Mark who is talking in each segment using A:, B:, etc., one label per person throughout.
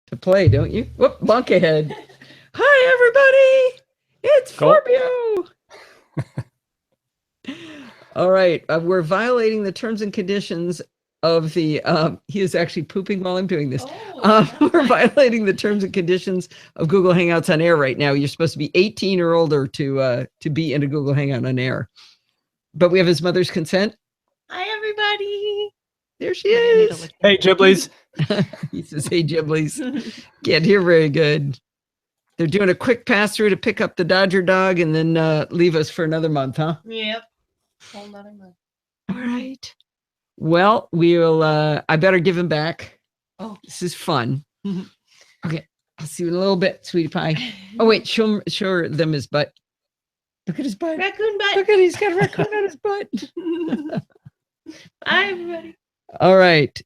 A: to play, don't you? Whoop, bonk ahead. Hi, everybody. It's Forbio. All right. We're violating the terms and conditions of the, he is actually pooping while I'm doing this. We're violating the terms and conditions of Google Hangouts on air right now. You're supposed to be 18 or older to be in a Google Hangout on air. But we have his mother's consent.
B: Hi, everybody.
A: There she is.
C: Hey, Giblies.
A: He says, hey, Giblies. Can't hear very good. They're doing a quick pass through to pick up the Dodger dog and then leave us for another month, huh?
B: Yep. Whole nother month.
A: All right. Well, we'll, I better give him back. Oh, this is fun. Okay. I'll see you in a little bit, sweetie pie. Oh, wait, show them his butt. Look at his butt.
B: Raccoon butt.
A: Look at he's got a raccoon on his butt.
B: Hi, everybody.
A: All right.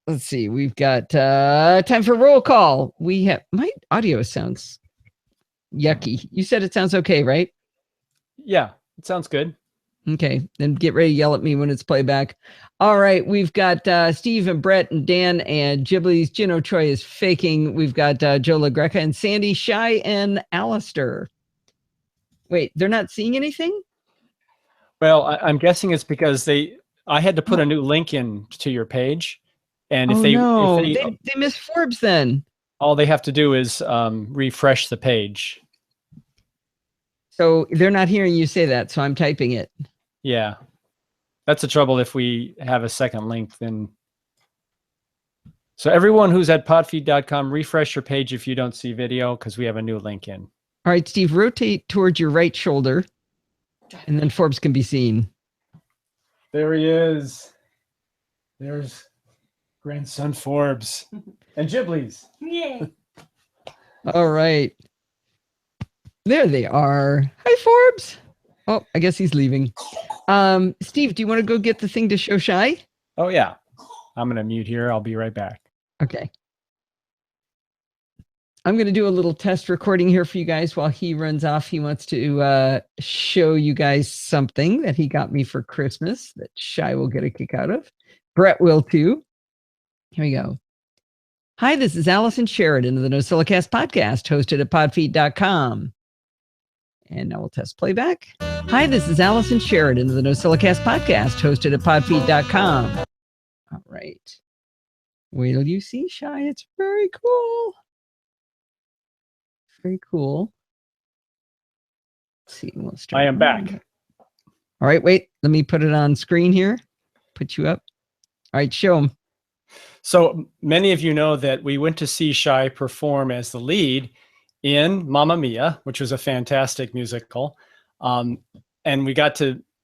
A: Let's see. We've got time for roll call. We have my audio sounds yucky. You said it sounds okay, right?
C: Yeah, it sounds good.
A: Okay, then get ready to yell at me when it's playback. All right, we've got Steve and Brett and Dan and Giblies. Gino Troy is faking. We've got Joe LaGreca and Sandy, Shy, and Alistair. Wait, they're not seeing anything?
C: Well, I'm guessing it's because I had to put a new link in to your page. And if
A: they missed Forbes then.
C: All they have to do is refresh the page.
A: So they're not hearing you say that, so I'm typing it.
C: Yeah. That's the trouble if we have a second link then. So everyone who's at podfeed.com, refresh your page if you don't see video because we have a new link in.
A: All right, Steve, rotate towards your right shoulder and then Forbes can be seen.
C: There he is. There's grandson Forbes and Giblies.
B: Yeah.
A: All right. There they are. Hi, Forbes. Oh, I guess he's leaving. Steve, do you want to go get the thing to show Shy?
C: Oh, yeah. I'm going to mute here. I'll be right back.
A: Okay. I'm going to do a little test recording here for you guys while he runs off. He wants to show you guys something that he got me for Christmas that Shy will get a kick out of. Brett will too. Here we go. Hi, this is Allison Sheridan of the NosillaCast podcast, hosted at podfeed.com. And now we'll test playback. Hi, this is Allison Sheridan of the NosillaCast podcast, hosted at podfeed.com. All right. Wait till you see Shy. It's very cool. Very cool. Let's see. We'll start.
C: I am back.
A: All right, wait. Let me put it on screen here. Put you up. All right, show them.
C: So many of you know that we went to see Shy perform as the lead in Mamma Mia, which was a fantastic musical. And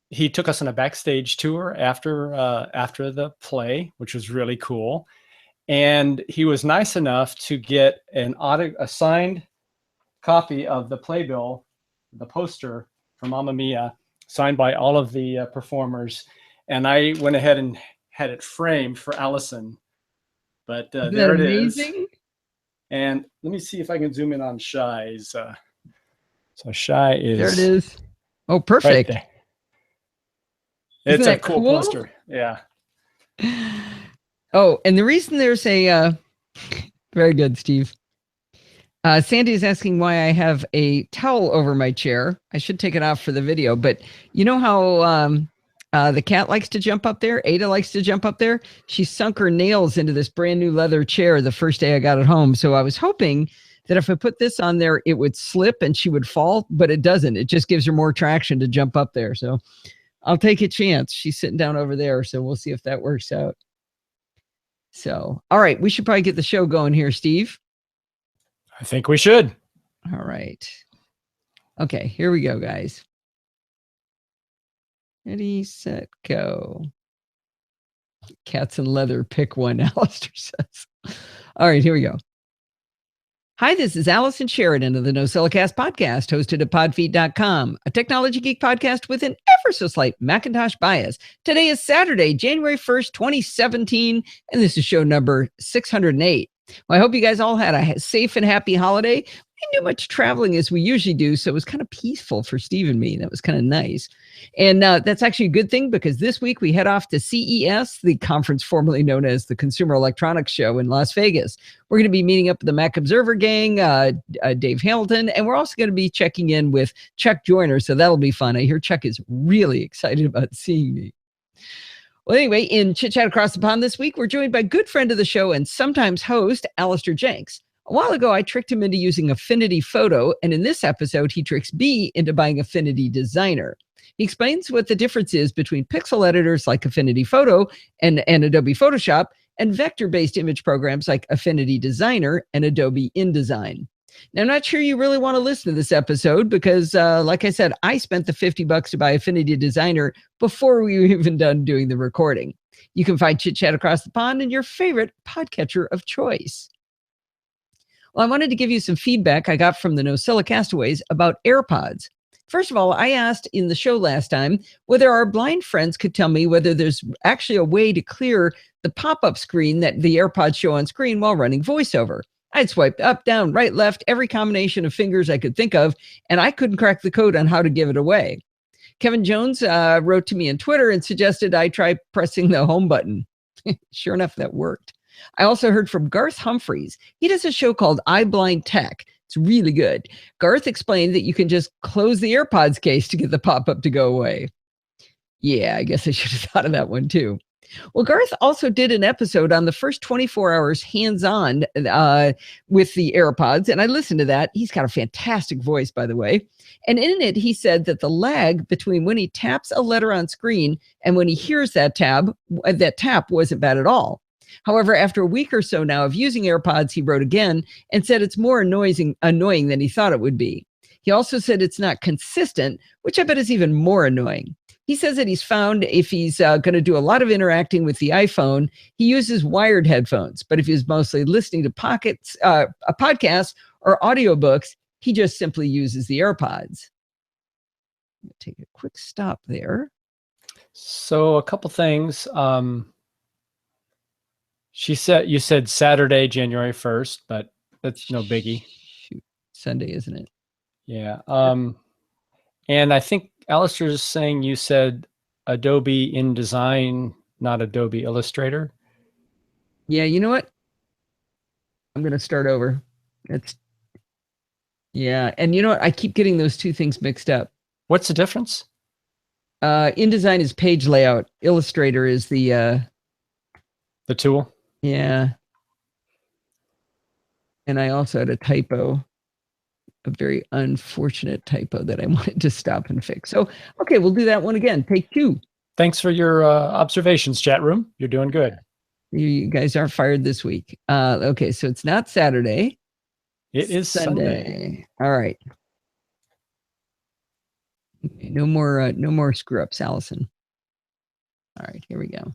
C: he took us on a backstage tour after the play, which was really cool. And he was nice enough to get a signed copy of the playbill, the poster for Mamma Mia, signed by all of the performers. And I went ahead and had it framed for Allison. But there it is. And let me see if I can zoom in on Shy's. So Shy is...
A: There it is. Oh, perfect.
C: Right, it's a cool poster. Yeah.
A: Oh, and the reason there's a... very good, Steve. Sandy is asking why I have a towel over my chair. I should take it off for the video, but you know how the cat likes to jump up there? Ada likes to jump up there. She sunk her nails into this brand new leather chair the first day I got it home. So I was hoping that if I put this on there, it would slip and she would fall, but it doesn't. It just gives her more traction to jump up there. So I'll take a chance. She's sitting down over there. So we'll see if that works out. So, all right, we should probably get the show going here, Steve.
C: I think we should.
A: All right. Okay, here we go, guys. Ready, set, go. Cats and leather, pick one, Alistair says. All right, here we go. Hi, this is Allison Sheridan of the NosillaCast podcast, hosted at podfeed.com, a technology geek podcast with an ever so slight Macintosh bias. Today is Saturday, January 1st, 2017, and this is show number 608. Well, I hope you guys all had a safe and happy holiday. do much traveling as we usually do, so it was kind of peaceful for Steve and me. That was kind of nice. And that's actually a good thing because this week we head off to CES, the conference formerly known as the Consumer Electronics Show in Las Vegas. We're going to be meeting up with the Mac Observer gang, Dave Hamilton, and we're also going to be checking in with Chuck Joyner, so that'll be fun. I hear Chuck is really excited about seeing me. Well, anyway, in Chit Chat Across the Pond this week, we're joined by good friend of the show and sometimes host, Alistair Jenks. A while ago, I tricked him into using Affinity Photo, and in this episode, he tricks me into buying Affinity Designer. He explains what the difference is between pixel editors like Affinity Photo and Adobe Photoshop and vector-based image programs like Affinity Designer and Adobe InDesign. Now, I'm not sure you really want to listen to this episode because, like I said, I spent the $50 to buy Affinity Designer before we were even done doing the recording. You can find Chit Chat Across the Pond in your favorite podcatcher of choice. Well, I wanted to give you some feedback I got from the Nosilla castaways about AirPods. First of all, I asked in the show last time whether our blind friends could tell me whether there's actually a way to clear the pop-up screen that the AirPods show on screen while running voiceover. I'd swiped up, down, right, left, every combination of fingers I could think of, and I couldn't crack the code on how to give it away. Kevin Jones wrote to me on Twitter and suggested I try pressing the home button. Sure enough, that worked. I also heard from Garth Humphreys. He does a show called iBlind Tech. It's really good. Garth explained that you can just close the AirPods case to get the pop-up to go away. Yeah, I guess I should have thought of that one too. Well, Garth also did an episode on the first 24 hours hands-on with the AirPods, and I listened to that. He's got a fantastic voice, by the way. And in it, he said that the lag between when he taps a letter on screen and when he hears that tap wasn't bad at all. However, after a week or so now of using AirPods, he wrote again and said it's more annoying than he thought it would be. He also said it's not consistent, which I bet is even more annoying. He says that he's found if he's going to do a lot of interacting with the iPhone, he uses wired headphones. But if he's mostly listening to podcasts or audiobooks, he just simply uses the AirPods. Take a quick stop there.
C: So a couple things. You said Saturday, January 1st, but that's no biggie.
A: Shoot, Sunday, isn't it?
C: Yeah. And I think Alistair is saying you said Adobe InDesign, not Adobe Illustrator.
A: Yeah, you know what? I'm going to start over. Yeah, and you know what? I keep getting those two things mixed up.
C: What's the difference?
A: InDesign is page layout. Illustrator is the
C: tool.
A: Yeah. And I also had a typo, a very unfortunate typo that I wanted to stop and fix. So, okay, we'll do that one again. Take two.
C: Thanks for your observations, chat room. You're doing good.
A: You guys aren't fired this week. Okay, so it's not Saturday.
C: It is Sunday.
A: All right. Okay, no more screw ups, Allison. All right, here we go.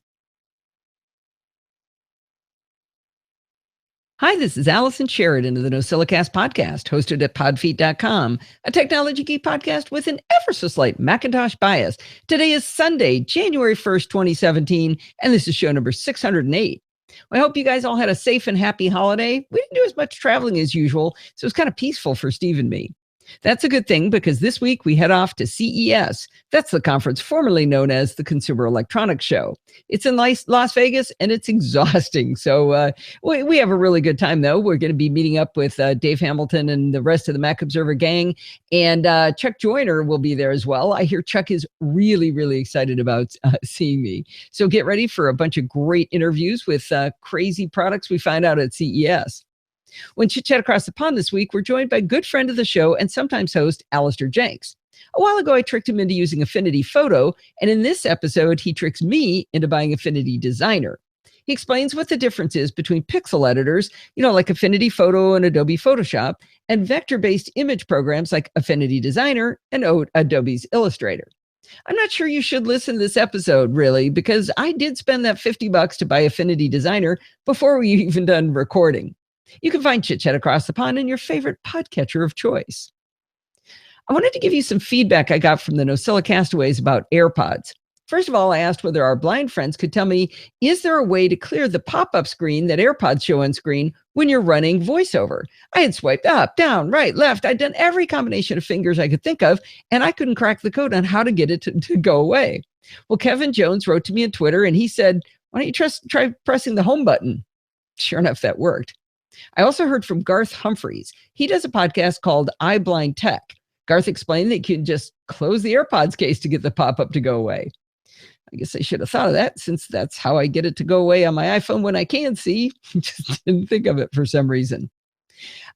A: Hi, this is Allison Sheridan of the NosillaCast podcast, hosted at podfeet.com, a technology geek podcast with an ever so slight Macintosh bias. Today is Sunday, January 1st, 2017, and this is show number 608. Well, I hope you guys all had a safe and happy holiday. We didn't do as much traveling as usual, so it was kind of peaceful for Steve and me. That's a good thing because this week we head off to CES. That's the conference formerly known as the Consumer Electronics Show. It's in Las Vegas and it's exhausting. So we have a really good time though. We're going to be meeting up with Dave Hamilton and the rest of the Mac Observer gang, and Chuck Joyner will be there as well. I hear Chuck is really, really excited about seeing me. So get ready for a bunch of great interviews with crazy products we find out at CES. When Chit Chat Across the Pond this week, we're joined by good friend of the show and sometimes host, Alistair Jenks. A while ago, I tricked him into using Affinity Photo, and in this episode, he tricks me into buying Affinity Designer. He explains what the difference is between pixel editors, like Affinity Photo and Adobe Photoshop, and vector-based image programs like Affinity Designer and Adobe's Illustrator. I'm not sure you should listen to this episode, really, because I did spend that $50 to buy Affinity Designer before we even done recording. You can find Chit Chat Across the Pond in your favorite podcatcher of choice. I wanted to give you some feedback I got from the Nosilla castaways about AirPods. First of all, I asked whether our blind friends could tell me, is there a way to clear the pop-up screen that AirPods show on screen when you're running voiceover? I had swiped up, down, right, left. I'd done every combination of fingers I could think of, and I couldn't crack the code on how to get it to go away. Well, Kevin Jones wrote to me on Twitter, and he said, why don't you try pressing the home button? Sure enough, that worked. I also heard from Garth Humphreys. He does a podcast called iBlind Tech. Garth explained that you can just close the AirPods case to get the pop-up to go away. I guess I should have thought of that, since that's how I get it to go away on my iPhone when I can see. Just didn't think of it for some reason.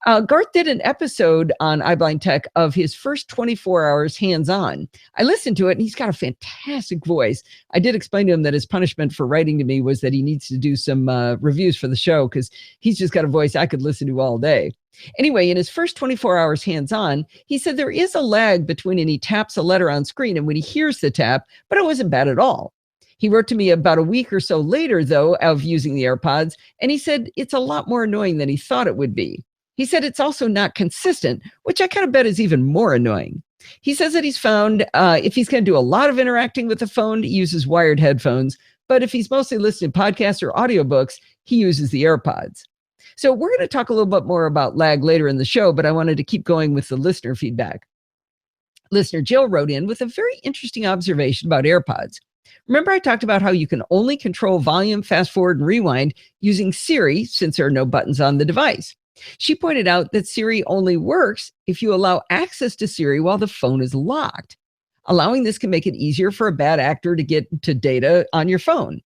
A: Garth did an episode on iBlind Tech of his first 24 hours hands-on. I listened to it, and he's got a fantastic voice. I did explain to him that his punishment for writing to me was that he needs to do some reviews for the show, because he's just got a voice I could listen to all day. Anyway, in his first 24 hours hands-on, he said there is a lag between when he taps a letter on screen and when he hears the tap, but it wasn't bad at all. He wrote to me about a week or so later, though, of using the AirPods, and he said it's a lot more annoying than he thought it would be. He said it's also not consistent, which I kind of bet is even more annoying. He says that he's found if he's going to do a lot of interacting with the phone, he uses wired headphones. But if he's mostly listening to podcasts or audiobooks, he uses the AirPods. So we're going to talk a little bit more about lag later in the show, but I wanted to keep going with the listener feedback. Listener Jill wrote in with a very interesting observation about AirPods. Remember, I talked about how you can only control volume, fast forward, and rewind using Siri, since there are no buttons on the device. She pointed out that Siri only works if you allow access to Siri while the phone is locked. Allowing this can make it easier for a bad actor to get to data on your phone.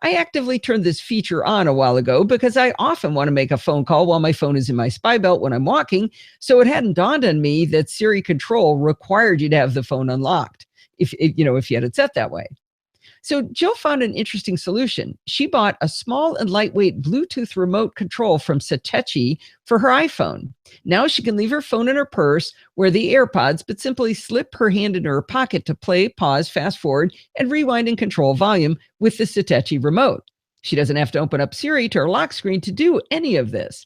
A: I actively turned this feature on a while ago because I often want to make a phone call while my phone is in my spy belt when I'm walking, so it hadn't dawned on me that Siri control required you to have the phone unlocked, if you had it set that way. So Jill found an interesting solution. She bought a small and lightweight Bluetooth remote control from Satechi for her iPhone. Now she can leave her phone in her purse, wear the AirPods, but simply slip her hand into her pocket to play, pause, fast forward, and rewind and control volume with the Satechi remote. She doesn't have to open up Siri to her lock screen to do any of this.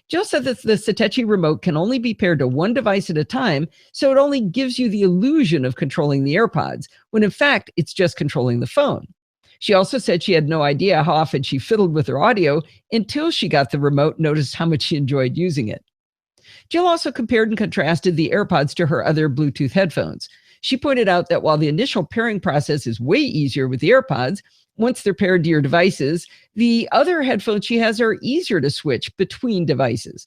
A: Jill said that the Satechi remote can only be paired to one device at a time, so it only gives you the illusion of controlling the AirPods, when in fact, it's just controlling the phone. She also said she had no idea how often she fiddled with her audio until she got the remote and noticed how much she enjoyed using it. Jill also compared and contrasted the AirPods to her other Bluetooth headphones. She pointed out that while the initial pairing process is way easier with the AirPods, once they're paired to your devices, the other headphones she has are easier to switch between devices.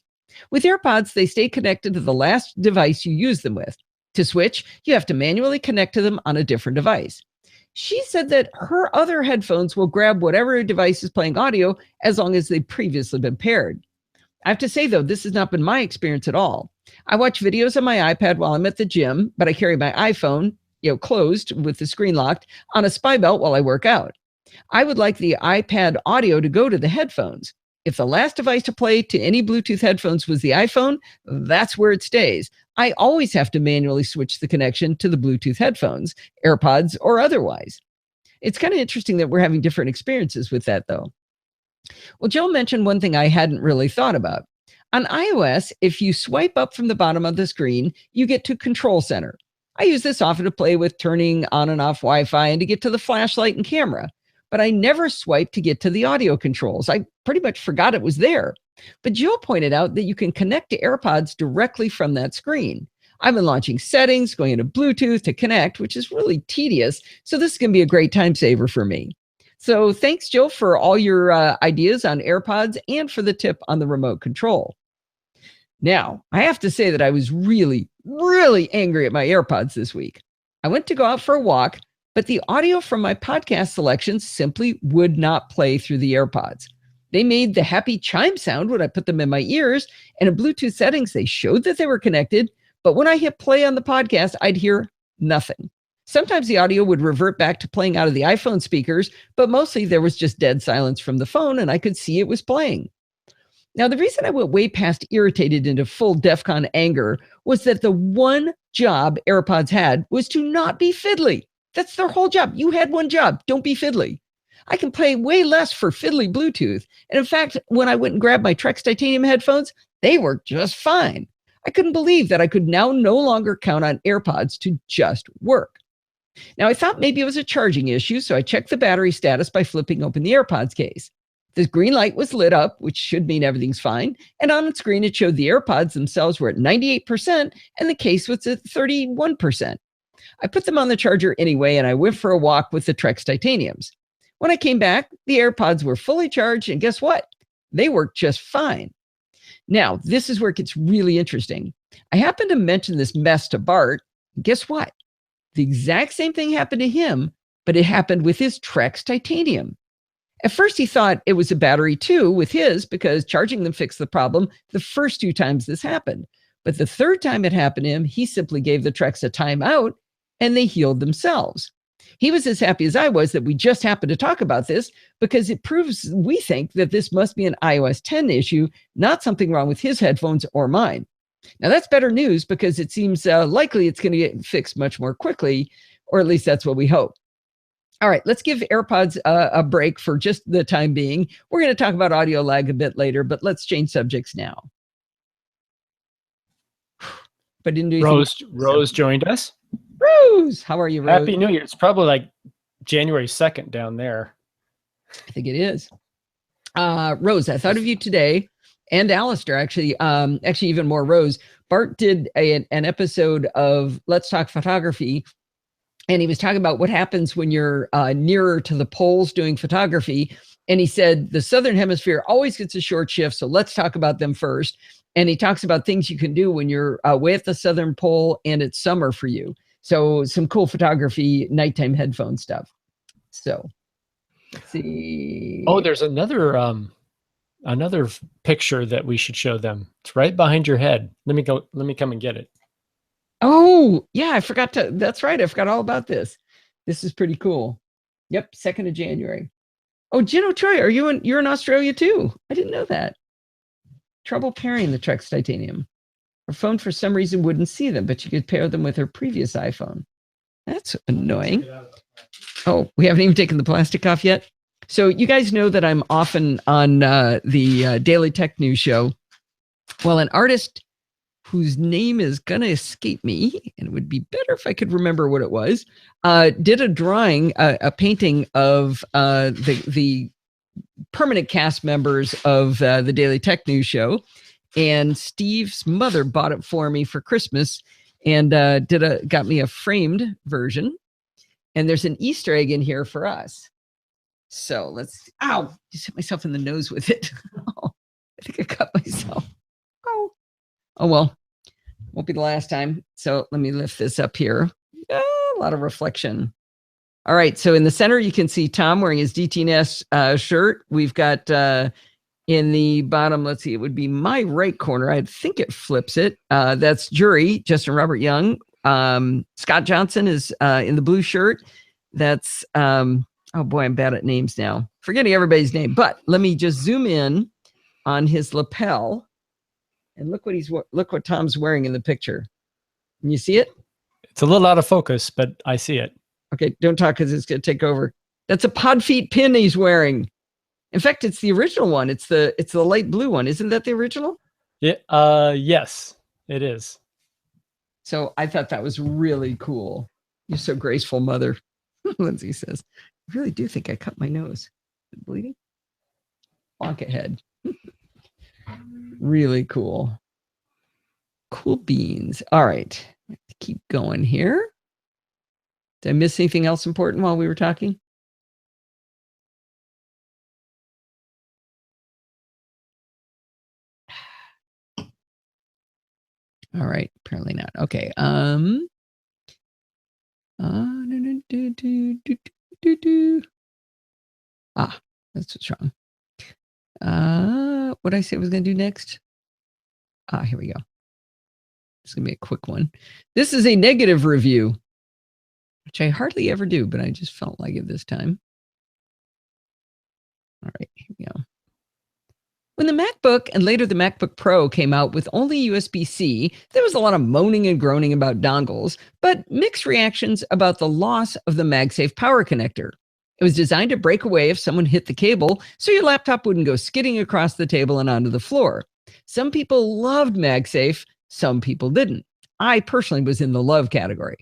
A: With AirPods, they stay connected to the last device you use them with. To switch, you have to manually connect to them on a different device. She said that her other headphones will grab whatever device is playing audio as long as they've previously been paired. I have to say, though, this has not been my experience at all. I watch videos on my iPad while I'm at the gym, but I carry my iPhone, closed with the screen locked, on a spy belt while I work out. I would like the iPad audio to go to the headphones. If the last device to play to any Bluetooth headphones was the iPhone, that's where it stays. I always have to manually switch the connection to the Bluetooth headphones, AirPods, or otherwise. It's kind of interesting that we're having different experiences with that, though. Well, Jill mentioned one thing I hadn't really thought about. On iOS, if you swipe up from the bottom of the screen, you get to Control Center. I use this often to play with turning on and off Wi-Fi and to get to the flashlight and camera. But I never swiped to get to the audio controls. I pretty much forgot it was there. But Jill pointed out that you can connect to AirPods directly from that screen. I've been launching settings, going into Bluetooth to connect, which is really tedious. So this is going to be a great time saver for me. So thanks, Jill, for all your ideas on AirPods and for the tip on the remote control. Now, I have to say that I was really, really angry at my AirPods this week. I went to go out for a walk, but the audio from my podcast selections simply would not play through the AirPods. They made the happy chime sound when I put them in my ears, and in Bluetooth settings, they showed that they were connected, but when I hit play on the podcast, I'd hear nothing. Sometimes the audio would revert back to playing out of the iPhone speakers, but mostly there was just dead silence from the phone, and I could see it was playing. Now, the reason I went way past irritated into full DEFCON anger was that the one job AirPods had was to not be fiddly. That's their whole job. You had one job. Don't be fiddly. I can pay way less for fiddly Bluetooth. And in fact, when I went and grabbed my Trex Titanium headphones, they worked just fine. I couldn't believe that I could now no longer count on AirPods to just work. Now, I thought maybe it was a charging issue, so I checked the battery status by flipping open the AirPods case. The green light was lit up, which should mean everything's fine. And on the screen, it showed the AirPods themselves were at 98% and the case was at 31%. I put them on the charger anyway, and I went for a walk with the Trex Titaniums. When I came back, the AirPods were fully charged, and guess what? They worked just fine. Now, this is where it gets really interesting. I happened to mention this mess to Bart. Guess what? The exact same thing happened to him, but it happened with his Trex Titanium. At first, he thought it was a battery too with his because charging them fixed the problem the first 2 times this happened. But the third time it happened to him, he simply gave the Trex a timeout and they healed themselves. He was as happy as I was that we just happened to talk about this because it proves we think that this must be an iOS 10 issue, not something wrong with his headphones or mine. Now, that's better news because it seems likely it's going to get fixed much more quickly, or at least that's what we hope. All right, let's give AirPods a break for just the time being. We're going to talk about audio lag a bit later, but let's change subjects now. But didn't do anything.
C: Rose joined us.
A: Rose, how are you, Rose?
C: Happy New Year. It's probably like January 2nd down there.
A: I think it is. Rose, I thought of you today, and Alistair, actually even more Rose. Bart did an episode of Let's Talk Photography, and he was talking about what happens when you're nearer to the poles doing photography. And he said the Southern Hemisphere always gets a short shift, so let's talk about them first. And he talks about things you can do when you're way at the Southern Pole and it's summer for you. So some cool photography, nighttime headphone stuff. So let's see.
C: Oh, there's another picture that we should show them. It's right behind your head. Let me come and get it.
A: Oh, yeah, I forgot to. That's right. I forgot all about this. This is pretty cool. Yep, 2nd of January. Oh, Gino Troy, you're in Australia too? I didn't know that. Trouble pairing the Trex Titanium. Her phone, for some reason, wouldn't see them, but you could pair them with her previous iPhone. That's annoying. Oh, we haven't even taken the plastic off yet. So you guys know that I'm often on the Daily Tech News show. Well, an artist whose name is going to escape me, and it would be better if I could remember what it was, did a drawing, a painting of the permanent cast members of the Daily Tech News show. And Steve's mother bought it for me for Christmas and got me a framed version. And there's an Easter egg in here for us. So let's, ow, just hit myself in the nose with it. Oh, I think I cut myself. Oh, well, won't be the last time. So let me lift this up here. A lot of reflection. All right. So in the center, you can see Tom wearing his DTNS shirt. We've got in the bottom, let's see, it would be my right corner. I think it flips it. That's Jury, Justin Robert Young. Scott Johnson is in the blue shirt. That's, oh boy, I'm bad at names now. Forgetting everybody's name. But let me just zoom in on his lapel. And look what Tom's wearing in the picture. Can you see it?
C: It's a little out of focus, but I see it.
A: Okay, don't talk because it's going to take over. That's a Podfeet pin he's wearing. In fact, it's the original one. It's the light blue one. Isn't that the original?
C: Yeah. Yes, it is.
A: So I thought that was really cool. You're so graceful, Mother. Lindsay says, I really do think I cut my nose. Is it bleeding? Bonk ahead. Really cool. Cool beans. All right. Keep going here. Did I miss anything else important while we were talking? All right. Apparently not. Okay. That's what's wrong. What did I say I was going to do next? Here we go. It's going to be a quick one. This is a negative review, which I hardly ever do, but I just felt like it this time. All right, here we go. When the MacBook and later the MacBook Pro came out with only USB-C, there was a lot of moaning and groaning about dongles, but mixed reactions about the loss of the MagSafe power connector. It was designed to break away if someone hit the cable, so your laptop wouldn't go skidding across the table and onto the floor. Some people loved MagSafe, some people didn't. I personally was in the love category.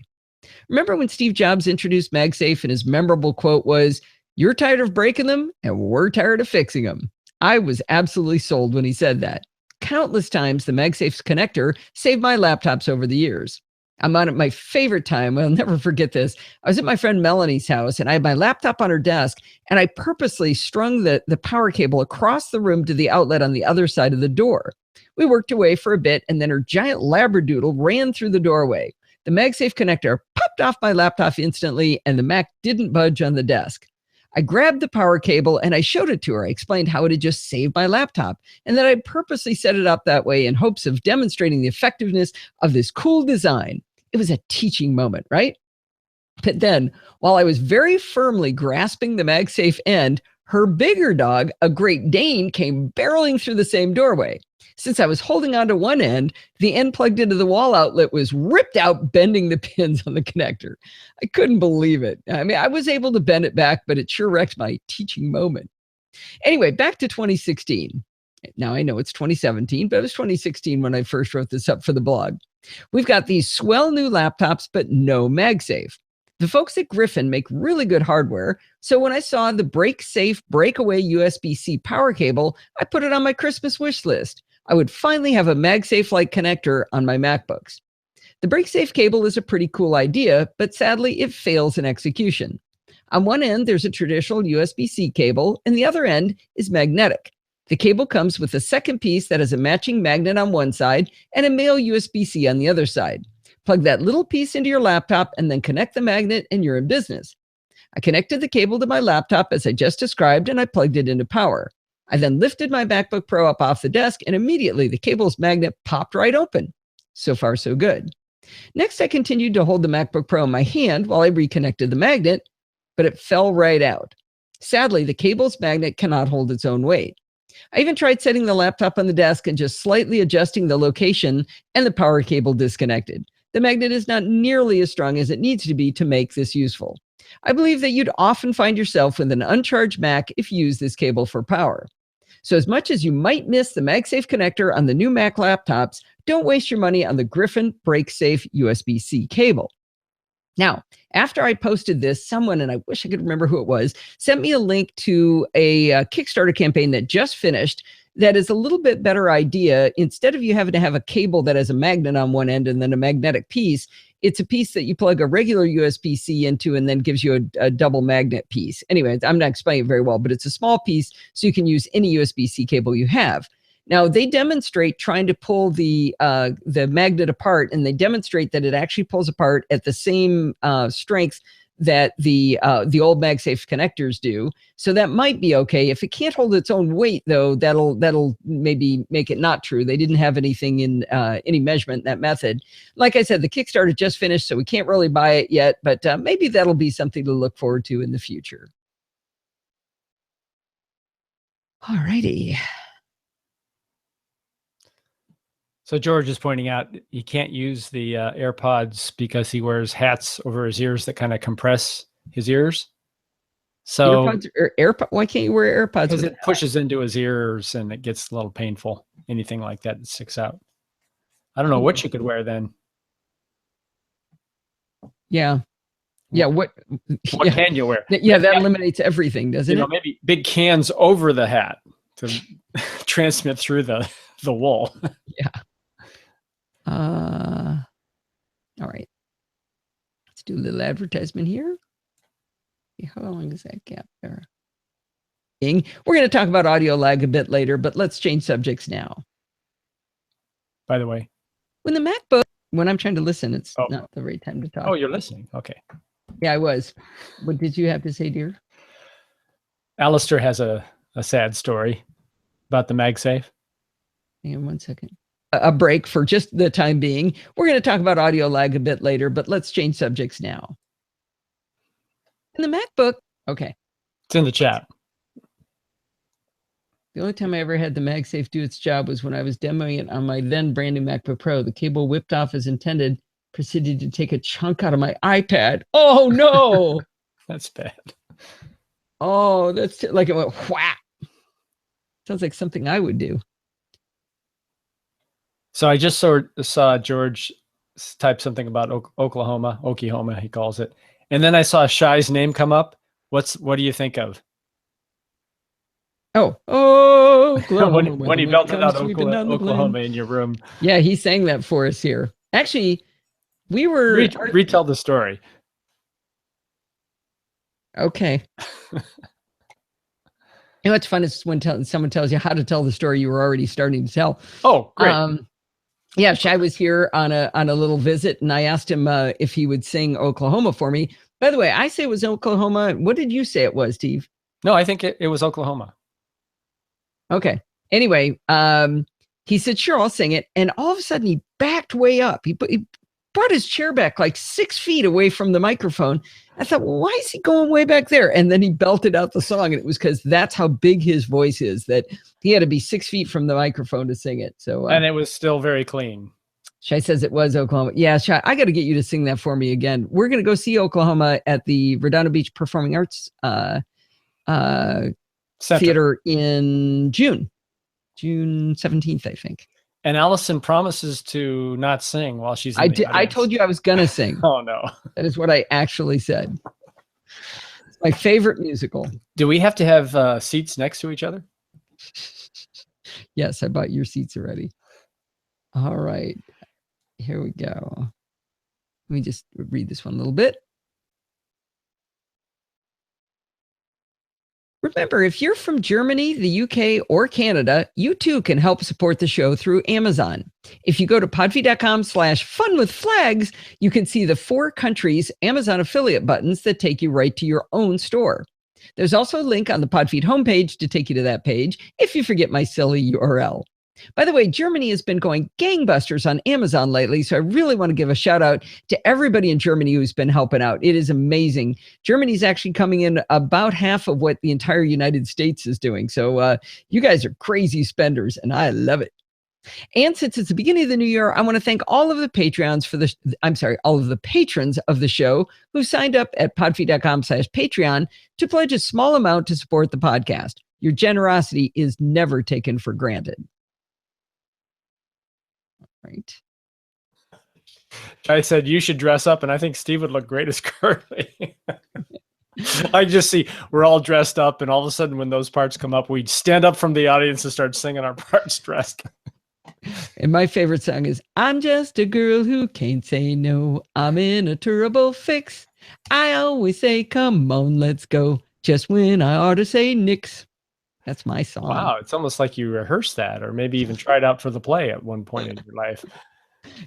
A: Remember when Steve Jobs introduced MagSafe and his memorable quote was, "You're tired of breaking them and we're tired of fixing them." I was absolutely sold when he said that. Countless times the MagSafe's connector saved my laptops over the years. I'm on my favorite time. I'll never forget this. I was at my friend Melanie's house and I had my laptop on her desk and I purposely strung the power cable across the room to the outlet on the other side of the door. We worked away for a bit and then her giant Labradoodle ran through the doorway. The MagSafe connector popped off my laptop instantly and the Mac didn't budge on the desk. I grabbed the power cable and I showed it to her. I explained how it had just saved my laptop and that I purposely set it up that way in hopes of demonstrating the effectiveness of this cool design. It was a teaching moment, right? But then, while I was very firmly grasping the MagSafe end, her bigger dog, a Great Dane, came barreling through the same doorway. Since I was holding onto one end, the end plugged into the wall outlet was ripped out, bending the pins on the connector. I couldn't believe it. I mean, I was able to bend it back, but it sure wrecked my teaching moment. Anyway, back to 2016. Now I know it's 2017, but it was 2016 when I first wrote this up for the blog. We've got these swell new laptops, but no MagSafe. The folks at Griffin make really good hardware, so when I saw the BreakSafe breakaway USB-C power cable, I put it on my Christmas wish list. I would finally have a MagSafe-like connector on my MacBooks. The BreakSafe cable is a pretty cool idea, but sadly it fails in execution. On one end, there's a traditional USB-C cable, and the other end is magnetic. The cable comes with a second piece that has a matching magnet on one side and a male USB-C on the other side. Plug that little piece into your laptop and then connect the magnet and you're in business. I connected the cable to my laptop as I just described and I plugged it into power. I then lifted my MacBook Pro up off the desk and immediately the cable's magnet popped right open. So far, so good. Next, I continued to hold the MacBook Pro in my hand while I reconnected the magnet, but it fell right out. Sadly, the cable's magnet cannot hold its own weight. I even tried setting the laptop on the desk and just slightly adjusting the location, and the power cable disconnected. The magnet is not nearly as strong as it needs to be to make this useful. I believe that you'd often find yourself with an uncharged Mac if you use this cable for power. So as much as you might miss the MagSafe connector on the new Mac laptops, don't waste your money on the Griffin BreakSafe USB-C cable. Now, after I posted this, someone, and I wish I could remember who it was, sent me a link to a Kickstarter campaign that just finished that is a little bit better idea. Instead of you having to have a cable that has a magnet on one end and then a magnetic piece, it's a piece that you plug a regular USB-C into and then gives you a double magnet piece. Anyway, I'm not explaining it very well, but it's a small piece so you can use any USB-C cable you have. Now, they demonstrate trying to pull the magnet apart, and they demonstrate that it actually pulls apart at the same strength that the old MagSafe connectors do. So that might be okay. If it can't hold its own weight, though, that'll maybe make it not true. They didn't have anything in any measurement in that method. Like I said, the Kickstarter just finished, so we can't really buy it yet, but maybe that'll be something to look forward to in the future. All righty.
C: So George is pointing out he can't use the AirPods because he wears hats over his ears that kind of compress his ears. So
A: AirPods or AirPods? Why can't you wear AirPods?
C: Because it pushes into his ears and it gets a little painful. Anything like that sticks out. I don't know what you could wear then.
A: Yeah. Yeah. What
C: can you wear?
A: Yeah, that eliminates everything, doesn't it?
C: Maybe big cans over the hat to transmit through the wool.
A: Yeah. All right. Let's do a little advertisement here. See, how long is that gap there? We're going to talk about audio lag a bit later, but let's change subjects now.
C: By the way,
A: when I'm trying to listen, it's not the right time to talk.
C: Oh, you're listening. Okay.
A: Yeah, I was. What did you have to say, dear?
C: Alistair has a sad story about the MagSafe.
A: Hang on one second. A break for just the time being. We're going to talk about audio lag a bit later, but let's change subjects now. In the MacBook, okay.
C: It's in the chat.
A: The only time I ever had the MagSafe do its job was when I was demoing it on my then brand new MacBook Pro. The cable whipped off as intended, proceeded to take a chunk out of my iPad. Oh, no.
C: That's bad.
A: Oh, that's like it went whack. Sounds like something I would do.
C: So I just saw George typed something about Oklahoma, he calls it. And then I saw Shy's name come up. What do you think of?
A: Oh, Oklahoma,
C: when he belted out Oklahoma in your room.
A: Yeah, he sang that for us here. Actually, we were
C: retell the story.
A: Okay. You know what's fun is when someone tells you how to tell the story you were already starting to tell.
C: Oh, great.
A: Yeah, Shy was here on a little visit, and I asked him if he would sing Oklahoma for me. By the way, I say it was Oklahoma. What did you say it was, Steve?
C: No, I think it was Oklahoma.
A: Okay. Anyway, he said, sure, I'll sing it. And all of a sudden, he backed way up. He brought his chair back like 6 feet away from the microphone. I thought, well, why is he going way back there? And then he belted out the song, and it was because that's how big his voice is, that he had to be 6 feet from the microphone to sing it. So,
C: and it was still very clean.
A: Shai says it was Oklahoma. Yeah, Shai, I got to get you to sing that for me again. We're going to go see Oklahoma at the Redondo Beach Performing Arts Theater in June 17th, I think.
C: And Allison promises to not sing while she's in the audience.
A: I told you I was going to sing.
C: Oh, no.
A: That is what I actually said. It's my favorite musical.
C: Do we have to have seats next to each other?
A: Yes, I bought your seats already. All right. Here we go. Let me just read this one a little bit. Remember, if you're from Germany, the UK, or Canada, you too can help support the show through Amazon. If you go to podfeed.com/funwithflags, you can see the 4 countries Amazon affiliate buttons that take you right to your own store. There's also a link on the Podfeed homepage to take you to that page if you forget my silly URL. By the way, Germany has been going gangbusters on Amazon lately, so I really want to give a shout out to everybody in Germany who's been helping out. It is amazing. Germany's actually coming in about half of what the entire United States is doing. So you guys are crazy spenders, and I love it. And since it's the beginning of the new year, I want to thank all of the patrons all of the patrons of the show who signed up at podfeed.com/Patreon to pledge a small amount to support the podcast. Your generosity is never taken for granted. Right.
C: I said you should dress up, and I think Steve would look great as Curly. I just see we're all dressed up, and all of a sudden when those parts come up, we stand up from the audience and start singing our parts dressed.
A: And my favorite song is, I'm just a girl who can't say no. I'm in a terrible fix. I always say, come on, let's go. Just when I ought to say nix. That's my song.
C: Wow, it's almost like you rehearsed that, or maybe even tried out for the play at one point in your life.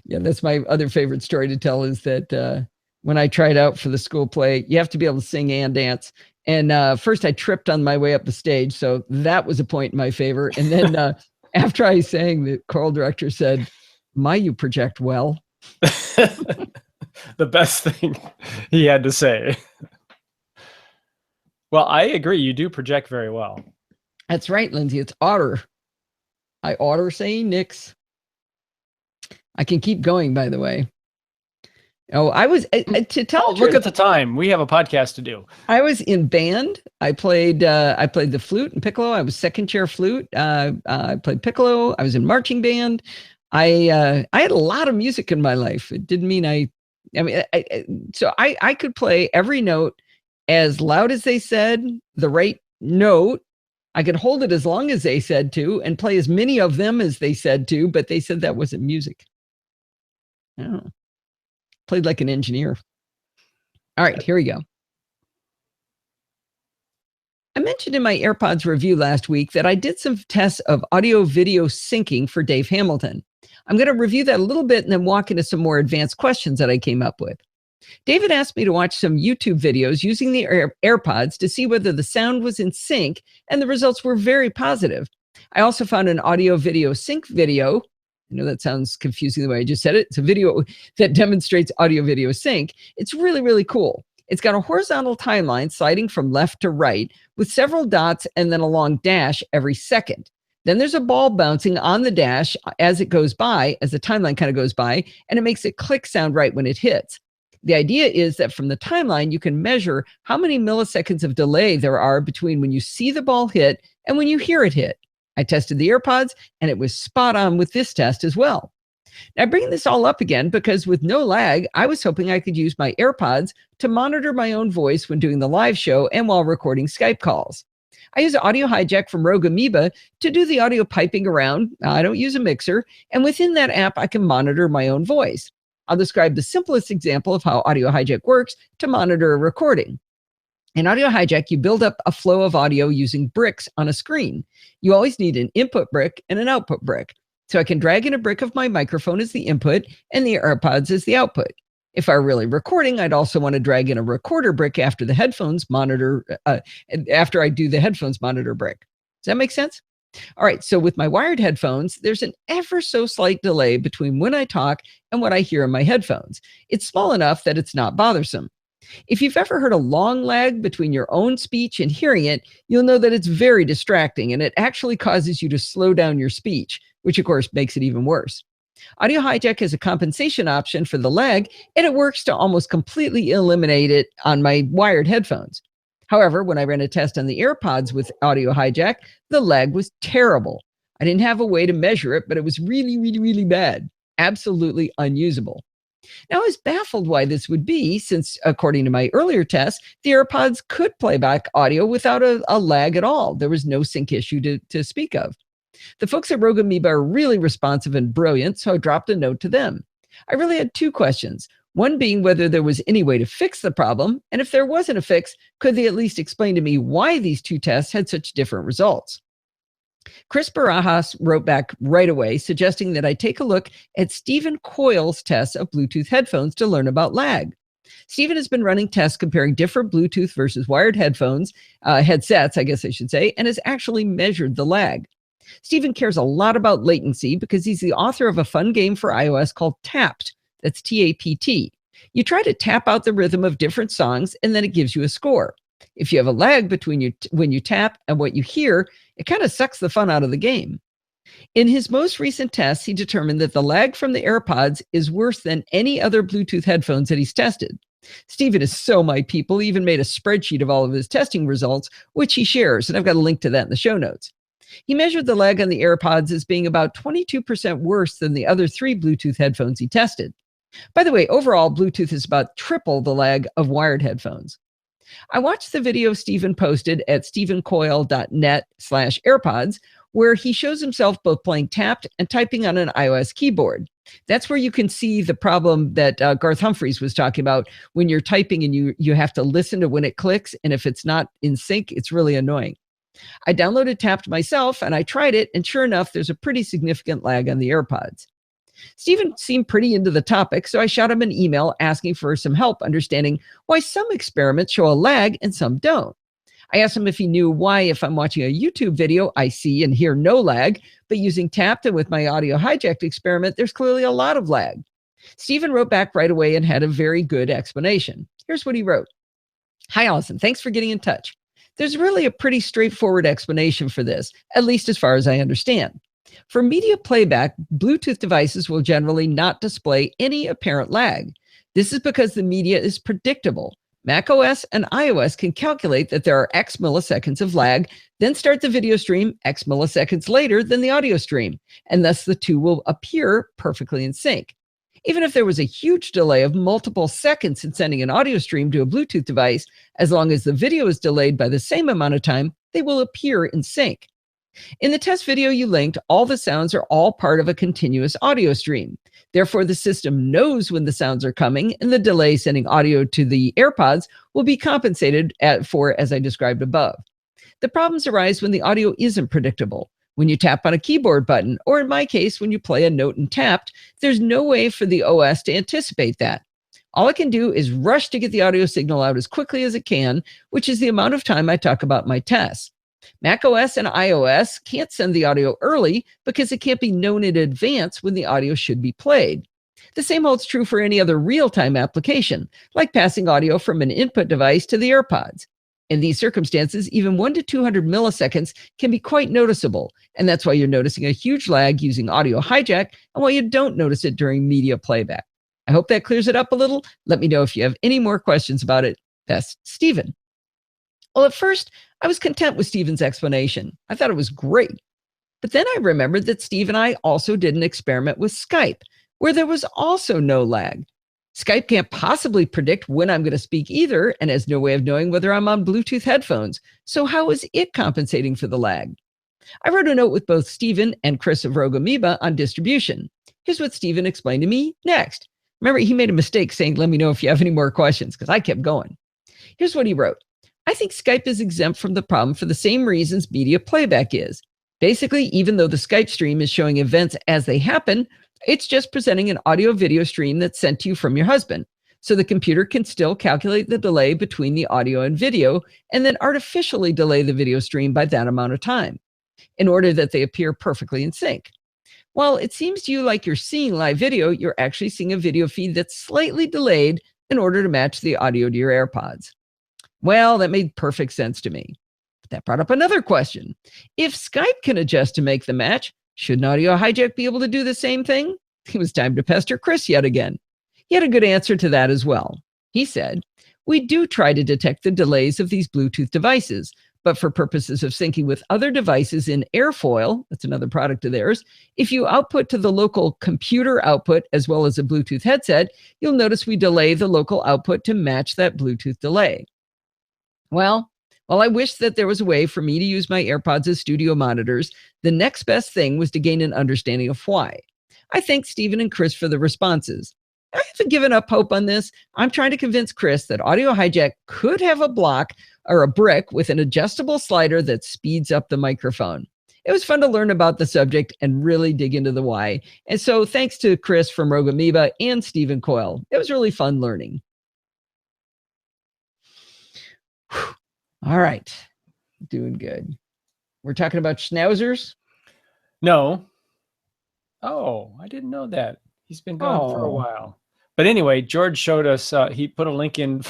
A: Yeah, that's my other favorite story to tell, is that when I tried out for the school play, you have to be able to sing and dance. And first I tripped on my way up the stage, so that was a point in my favor. And then after I sang, the choral director said, "My, you project well."
C: The best thing he had to say. Well, I agree. You do project very well.
A: That's right, Lindsay. It's otter. I oughter say nix. I can keep going, by the way. Oh, I was to tell.
C: Look at the time. We have a podcast to do. I
A: was in band. I played the flute and piccolo. I was second chair flute. I played piccolo. I was in marching band. I had a lot of music in my life. It didn't mean I could play every note as loud as they said, the right note. I could hold it as long as they said to, and play as many of them as they said to, but they said that wasn't music. Oh. Played like an engineer. All right, here we go. I mentioned in my AirPods review last week that I did some tests of audio-video syncing for Dave Hamilton. I'm going to review that a little bit and then walk into some more advanced questions that I came up with. David asked me to watch some YouTube videos using the AirPods to see whether the sound was in sync, and the results were very positive. I also found an audio-video sync video. I know that sounds confusing the way I just said it. It's a video that demonstrates audio-video sync. It's really, really cool. It's got a horizontal timeline sliding from left to right with several dots and then a long dash every second. Then there's a ball bouncing on the dash as it goes by, as the timeline kind of goes by, and it makes a click sound right when it hits. The idea is that from the timeline, you can measure how many milliseconds of delay there are between when you see the ball hit and when you hear it hit. I tested the AirPods, and it was spot on with this test as well. Now, I bring this all up again because with no lag, I was hoping I could use my AirPods to monitor my own voice when doing the live show and while recording Skype calls. I use Audio Hijack from Rogue Amoeba to do the audio piping around. I don't use a mixer, and within that app, I can monitor my own voice. I'll describe the simplest example of how Audio Hijack works to monitor a recording. In Audio Hijack, you build up a flow of audio using bricks on a screen. You always need an input brick and an output brick. So I can drag in a brick of my microphone as the input and the AirPods as the output. If I were really recording, I'd also want to drag in a recorder brick after the headphones monitor, after I do the headphones monitor brick. Does that make sense? All right, so with my wired headphones, there's an ever so slight delay between when I talk and what I hear in my headphones. It's small enough that it's not bothersome. If you've ever heard a long lag between your own speech and hearing it, you'll know that it's very distracting and it actually causes you to slow down your speech, which of course makes it even worse. Audio Hijack has a compensation option for the lag, and it works to almost completely eliminate it on my wired headphones. However, when I ran a test on the AirPods with Audio Hijack, the lag was terrible. I didn't have a way to measure it, but it was really, really, really bad. Absolutely unusable. Now, I was baffled why this would be, since according to my earlier tests, the AirPods could play back audio without a lag at all. There was no sync issue to speak of. The folks at Rogue Amoeba are really responsive and brilliant, so I dropped a note to them. I really had two questions. One being whether there was any way to fix the problem, and if there wasn't a fix, could they at least explain to me why these two tests had such different results? Chris Barajas wrote back right away, suggesting that I take a look at Stephen Coyle's tests of Bluetooth headphones to learn about lag. Stephen has been running tests comparing different Bluetooth versus wired headsets, I guess I should say, and has actually measured the lag. Stephen cares a lot about latency because he's the author of a fun game for iOS called Tapped. That's T-A-P-T. You try to tap out the rhythm of different songs, and then it gives you a score. If you have a lag between when you tap and what you hear, it kind of sucks the fun out of the game. In his most recent tests, he determined that the lag from the AirPods is worse than any other Bluetooth headphones that he's tested. Stephen is so my people. He even made a spreadsheet of all of his testing results, which he shares, and I've got a link to that in the show notes. He measured the lag on the AirPods as being about 22% worse than the other three Bluetooth headphones he tested. By the way, overall, Bluetooth is about triple the lag of wired headphones. I watched the video Stephen posted at stephencoyle.net/AirPods, where he shows himself both playing tapped and typing on an iOS keyboard. That's where you can see the problem that Garth Humphreys was talking about when you're typing and you have to listen to when it clicks, and if it's not in sync, it's really annoying. I downloaded Tapped myself and I tried it, and sure enough, there's a pretty significant lag on the AirPods. Stephen seemed pretty into the topic, so I shot him an email asking for some help understanding why some experiments show a lag and some don't. I asked him if he knew why, if I'm watching a YouTube video, I see and hear no lag, but using Tapped and with my Audio Hijacked experiment, there's clearly a lot of lag. Stephen wrote back right away and had a very good explanation. Here's what he wrote. Hi, Allison. Thanks for getting in touch. There's really a pretty straightforward explanation for this, at least as far as I understand. For media playback, Bluetooth devices will generally not display any apparent lag. This is because the media is predictable. macOS and iOS can calculate that there are X milliseconds of lag, then start the video stream X milliseconds later than the audio stream, and thus the two will appear perfectly in sync. Even if there was a huge delay of multiple seconds in sending an audio stream to a Bluetooth device, as long as the video is delayed by the same amount of time, they will appear in sync. In the test video you linked, all the sounds are all part of a continuous audio stream. Therefore, the system knows when the sounds are coming, and the delay sending audio to the AirPods will be compensated for as I described above. The problems arise when the audio isn't predictable. When you tap on a keyboard button, or in my case, when you play a note in Tapped, there's no way for the OS to anticipate that. All it can do is rush to get the audio signal out as quickly as it can, which is the amount of time I talk about my tests. macOS and iOS can't send the audio early because it can't be known in advance when the audio should be played. The same holds true for any other real-time application, like passing audio from an input device to the AirPods. In these circumstances, even 1 to 200 milliseconds can be quite noticeable, and that's why you're noticing a huge lag using Audio Hijack and why you don't notice it during media playback. I hope that clears it up a little. Let me know if you have any more questions about it. Best, Stephen. Well, at first, I was content with Stephen's explanation. I thought it was great. But then I remembered that Steve and I also did an experiment with Skype, where there was also no lag. Skype can't possibly predict when I'm going to speak either, and has no way of knowing whether I'm on Bluetooth headphones. So how is it compensating for the lag? I wrote a note with both Stephen and Chris of Rogue Amoeba on distribution. Here's what Stephen explained to me next. Remember, he made a mistake saying, let me know if you have any more questions, because I kept going. Here's what he wrote. I think Skype is exempt from the problem for the same reasons media playback is. Basically, even though the Skype stream is showing events as they happen, it's just presenting an audio-video stream that's sent to you from your husband. So the computer can still calculate the delay between the audio and video, and then artificially delay the video stream by that amount of time, in order that they appear perfectly in sync. While it seems to you like you're seeing live video, you're actually seeing a video feed that's slightly delayed in order to match the audio to your AirPods. Well, that made perfect sense to me. But that brought up another question. If Skype can adjust to make the match, shouldn't Audio Hijack be able to do the same thing? It was time to pester Chris yet again. He had a good answer to that as well. He said, we do try to detect the delays of these Bluetooth devices, but for purposes of syncing with other devices in Airfoil, that's another product of theirs, if you output to the local computer output as well as a Bluetooth headset, you'll notice we delay the local output to match that Bluetooth delay. Well, while I wish that there was a way for me to use my AirPods as studio monitors, the next best thing was to gain an understanding of why. I thank Stephen and Chris for the responses. I haven't given up hope on this. I'm trying to convince Chris that Audio Hijack could have a block or a brick with an adjustable slider that speeds up the microphone. It was fun to learn about the subject and really dig into the why. And so thanks to Chris from Rogue Amoeba and Stephen Coyle. It was really fun learning. Whew. All right. Doing good. We're talking about schnauzers?
C: No. Oh, I didn't know that. He's been gone for a while. But anyway, George showed us, he put a link in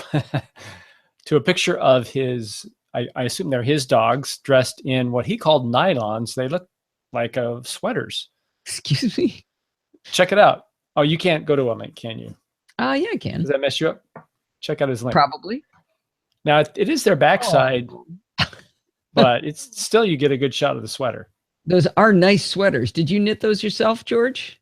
C: to a picture of his, I assume they're his dogs, dressed in what he called nylons. They look like sweaters.
A: Excuse me?
C: Check it out. Oh, you can't go to a link, can you?
A: Yeah, I can.
C: Does that mess you up? Check out his link.
A: Probably.
C: Now, it is their backside, but it's still, you get a good shot of the sweater.
A: Those are nice sweaters. Did you knit those yourself, George?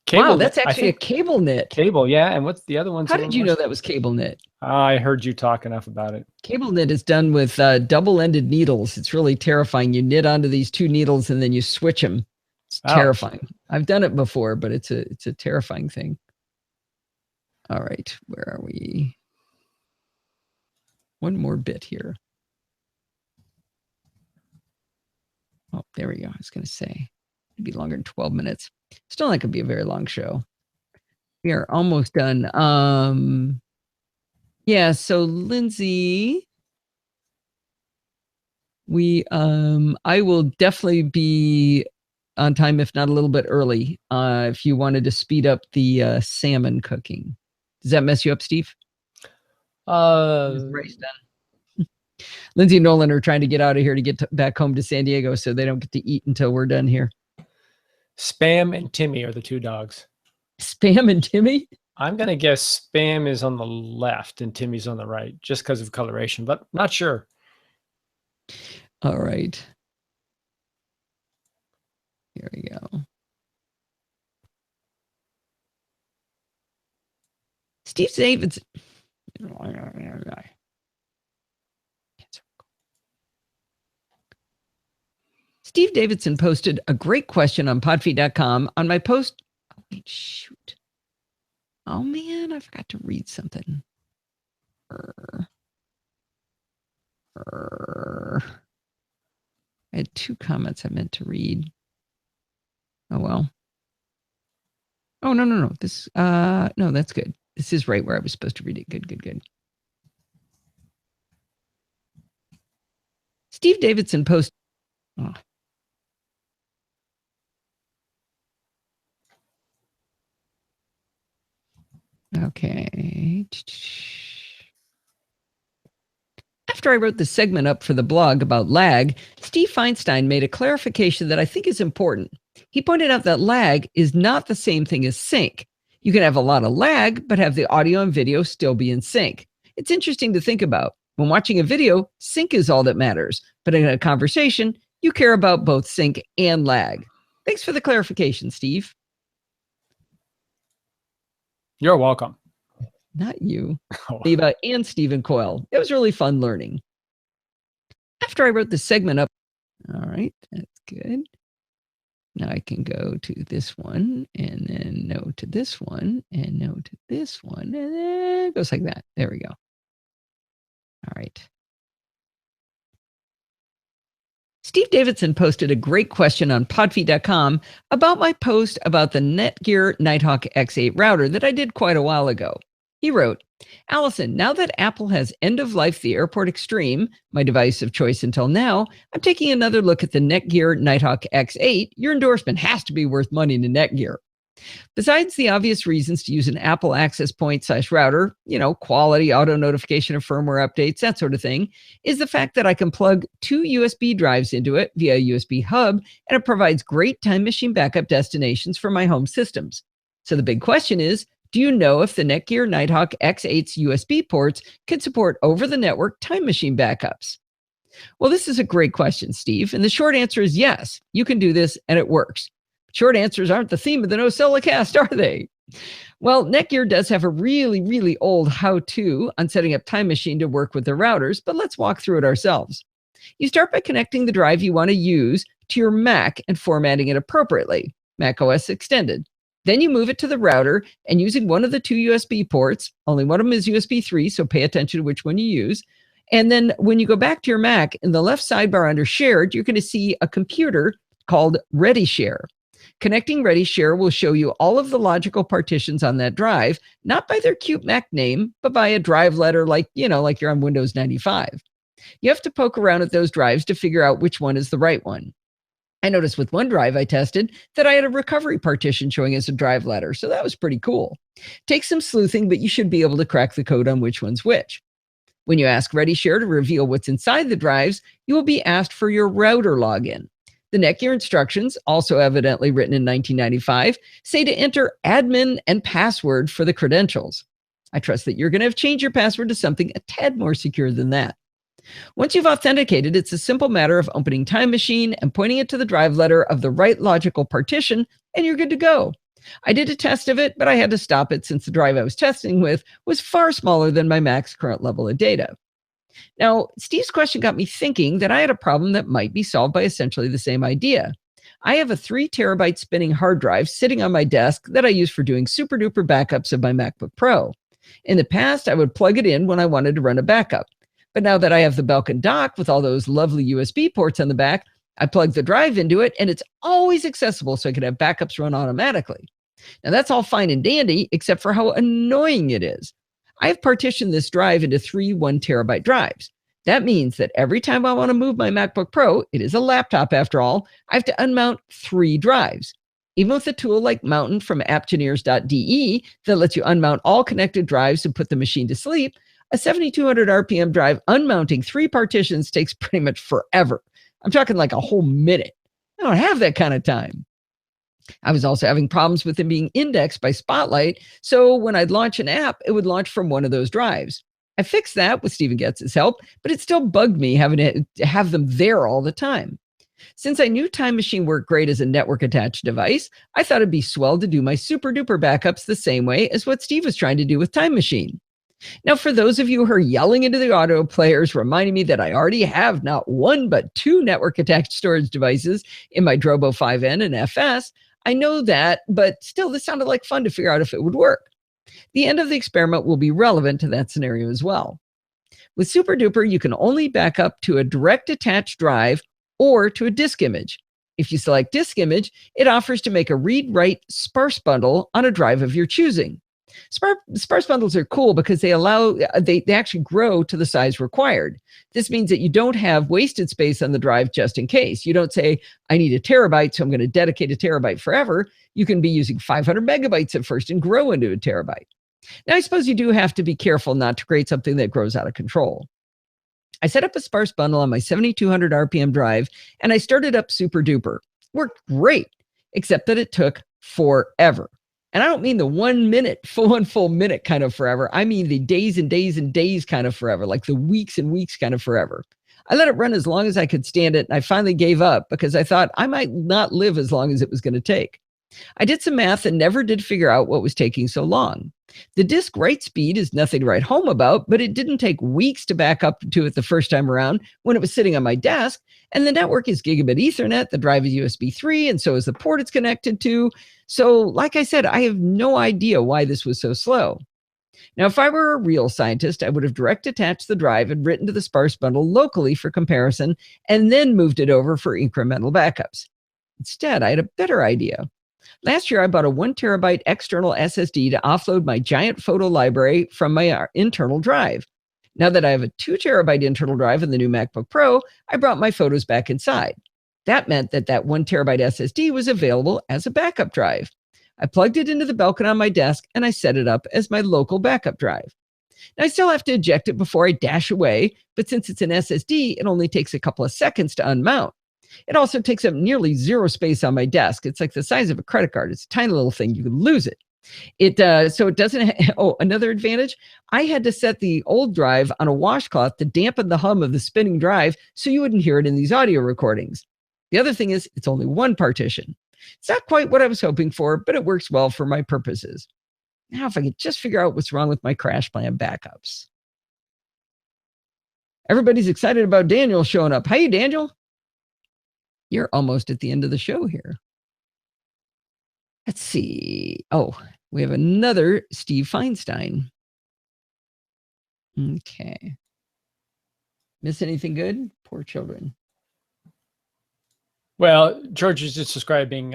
C: Cable
A: wow, that's actually a cable knit.
C: Cable, yeah. And what's the other one?
A: How did you know that was cable knit?
C: I heard you talk enough about it.
A: Cable knit is done with double-ended needles. It's really terrifying. You knit onto these two needles and then you switch them. It's terrifying. I've done it before, but it's a terrifying thing. All right, where are we? One more bit here. Oh, there we go. I was going to say it'd be longer than 12 minutes. Still not going to be a very long show. We are almost done. Yeah, so Lindsay, I will definitely be on time, if not a little bit early, if you wanted to speed up the salmon cooking. Does that mess you up, Steve? Race done. Lindsay and Nolan are trying to get out of here to get back home to San Diego, so they don't get to eat until we're done here.
C: Spam and Timmy are the two dogs.
A: Spam and Timmy?
C: I'm going to guess Spam is on the left and Timmy's on the right, just because of coloration, but not sure.
A: All right. Here we go. Steve Davidson. Steve Davidson posted a great question on podfeed.com on my post. Oh, wait, shoot. Oh, man, I forgot to read something. I had two comments I meant to read. Oh, well. Oh, no. This, no, that's good. This is right where I was supposed to read it. Good. Steve Davidson posted. Oh. Okay. After I wrote the segment up for the blog about lag, Steve Feinstein made a clarification that I think is important. He pointed out that lag is not the same thing as sync. You can have a lot of lag, but have the audio and video still be in sync. It's interesting to think about. When watching a video, sync is all that matters. But in a conversation, you care about both sync and lag. Thanks for the clarification, Steve.
C: You're welcome.
A: Not you.
C: Oh.
A: Eva and Stephen Coyle. It was really fun learning. After I wrote the segment up, all right, that's good. Now I can go to this one and then no to this one and no to this one. And then it goes like that. There we go. All right. Steve Davidson posted a great question on podfeet.com about my post about the Netgear Nighthawk X8 router that I did quite a while ago. He wrote, Allison, now that Apple has end-of-life the Airport Extreme, my device of choice until now, I'm taking another look at the Netgear Nighthawk X8. Your endorsement has to be worth money to Netgear. Besides the obvious reasons to use an Apple access point / router, quality, auto notification of firmware updates, that sort of thing, is the fact that I can plug 2 USB drives into it via a USB hub, and it provides great time machine backup destinations for my home systems. So the big question is, do you know if the Netgear Nighthawk X8's USB ports can support over-the-network time machine backups? Well, this is a great question, Steve, and the short answer is yes, you can do this and it works. Short answers aren't the theme of the NosillaCast, are they? Well, Netgear does have a really, really old how-to on setting up Time Machine to work with their routers, but let's walk through it ourselves. You start by connecting the drive you want to use to your Mac and formatting it appropriately, macOS extended. Then you move it to the router and using one of the 2 USB ports, only one of them is USB 3, so pay attention to which one you use. And then when you go back to your Mac, in the left sidebar under Shared, you're going to see a computer called ReadyShare. Connecting ReadyShare will show you all of the logical partitions on that drive, not by their cute Mac name, but by a drive letter like you're on Windows 95. You have to poke around at those drives to figure out which one is the right one. I noticed with one drive I tested that I had a recovery partition showing as a drive letter, so that was pretty cool. Takes some sleuthing, but you should be able to crack the code on which one's which. When you ask ReadyShare to reveal what's inside the drives, you will be asked for your router login. The Netgear instructions, also evidently written in 1995, say to enter admin and password for the credentials. I trust that you're going to have changed your password to something a tad more secure than that. Once you've authenticated, it's a simple matter of opening Time Machine and pointing it to the drive letter of the right logical partition, and you're good to go. I did a test of it, but I had to stop it since the drive I was testing with was far smaller than my Mac's current level of data. Now, Steve's question got me thinking that I had a problem that might be solved by essentially the same idea. I have a 3 terabyte spinning hard drive sitting on my desk that I use for doing super duper backups of my MacBook Pro. In the past, I would plug it in when I wanted to run a backup. But now that I have the Belkin dock with all those lovely USB ports on the back, I plug the drive into it and it's always accessible so I can have backups run automatically. Now that's all fine and dandy, except for how annoying it is. I have partitioned this drive into 3 1 terabyte drives. That means that every time I want to move my MacBook Pro, it is a laptop after all, I have to unmount 3 drives. Even with a tool like Mountain from appgineers.de that lets you unmount all connected drives and put the machine to sleep, a 7,200 RPM drive unmounting 3 partitions takes pretty much forever. I'm talking like a whole minute. I don't have that kind of time. I was also having problems with them being indexed by Spotlight, so when I'd launch an app, it would launch from one of those drives. I fixed that with Stephen Getz's help, but it still bugged me having to have them there all the time. Since I knew Time Machine worked great as a network-attached device, I thought it'd be swell to do my super-duper backups the same way as what Steve was trying to do with Time Machine. Now, for those of you who are yelling into the audio players, reminding me that I already have not 1 but 2 network-attached storage devices in my Drobo 5N and FS, I know that, but still, this sounded like fun to figure out if it would work. The end of the experiment will be relevant to that scenario as well. With SuperDuper, you can only back up to a direct attached drive or to a disk image. If you select disk image, it offers to make a read-write sparse bundle on a drive of your choosing. Sparse bundles are cool because they actually grow to the size required. This means that you don't have wasted space on the drive just in case. You don't say, I need a terabyte, so I'm going to dedicate a terabyte forever. You can be using 500 megabytes at first and grow into a terabyte. Now, I suppose you do have to be careful not to create something that grows out of control. I set up a sparse bundle on my 7,200 RPM drive, and I started up SuperDuper. Worked great, except that it took forever. And I don't mean the 1 minute, full minute kind of forever. I mean the days and days and days kind of forever, like the weeks and weeks kind of forever. I let it run as long as I could stand it, and I finally gave up because I thought I might not live as long as it was going to take. I did some math and never did figure out what was taking so long. The disk write speed is nothing to write home about, but it didn't take weeks to back up to it the first time around when it was sitting on my desk. And the network is gigabit Ethernet, the drive is USB 3, and so is the port it's connected to. So, like I said, I have no idea why this was so slow. Now, if I were a real scientist, I would have direct attached the drive and written to the sparse bundle locally for comparison, and then moved it over for incremental backups. Instead, I had a better idea. Last year, I bought a 1 terabyte external SSD to offload my giant photo library from my internal drive. Now that I have a 2 terabyte internal drive in the new MacBook Pro, I brought my photos back inside. That meant that 1 terabyte SSD was available as a backup drive. I plugged it into the Belkin on my desk and I set it up as my local backup drive. Now, I still have to eject it before I dash away, but since it's an SSD, it only takes a couple of seconds to unmount. It also takes up nearly zero space on my desk. It's like the size of a credit card. It's a tiny little thing. You can lose it. So it doesn't. Another advantage, I had to set the old drive on a washcloth to dampen the hum of the spinning drive so you wouldn't hear it in these audio recordings. The other thing is it's only one partition. It's not quite what I was hoping for, but it works well for my purposes. Now, if I could just figure out what's wrong with my crash plan backups. Everybody's excited about Daniel showing up. Hey, Daniel. You're almost at the end of the show here. Let's see. Oh, we have another Steve Feinstein. Okay. Miss anything good? Poor children.
C: Well, George is just describing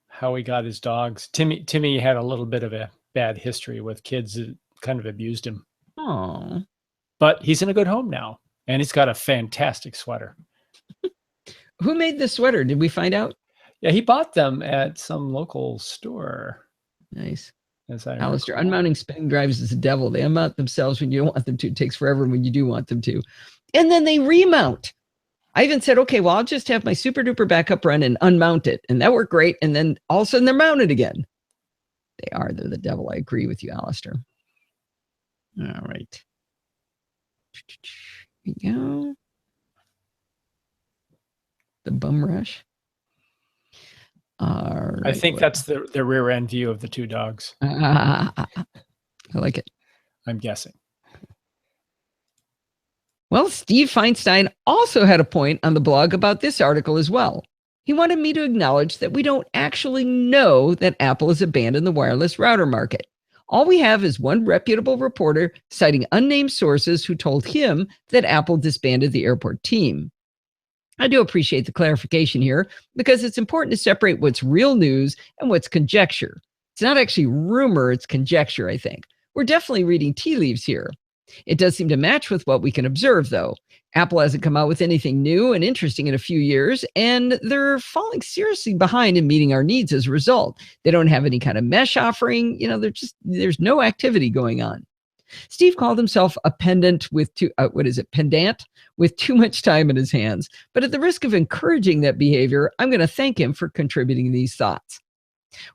C: how he got his dogs. Timmy had a little bit of a bad history with kids that kind of abused him.
A: Oh.
C: But he's in a good home now, and he's got a fantastic sweater.
A: Who made the sweater? Did we find out?
C: Yeah, he bought them at some local store.
A: Nice.
C: Alistair,
A: unmounting spinning drives is the devil. They unmount themselves when you don't want them to. It takes forever when you do want them to. And then they remount. I even said, okay, well, I'll just have my super duper backup run and unmount it. And that worked great. And then all of a sudden they're mounted again. They're the devil. I agree with you, Alistair. All right. Here we go. The bum rush. All right.
C: I think that's the rear end view of the two dogs.
A: I like it.
C: I'm guessing.
A: Well, Steve Feinstein also had a point on the blog about this article as well. He wanted me to acknowledge that we don't actually know that Apple has abandoned the wireless router market. All we have is one reputable reporter citing unnamed sources who told him that Apple disbanded the airport team. I do appreciate the clarification here because it's important to separate what's real news and what's conjecture. It's not actually rumor, it's conjecture, I think. We're definitely reading tea leaves here. It does seem to match with what we can observe, though. Apple hasn't come out with anything new and interesting in a few years, and they're falling seriously behind in meeting our needs as a result. They don't have any kind of mesh offering. There's no activity going on. Steve called himself a pedant with pedant with too much time in his hands. But at the risk of encouraging that behavior, I'm going to thank him for contributing these thoughts.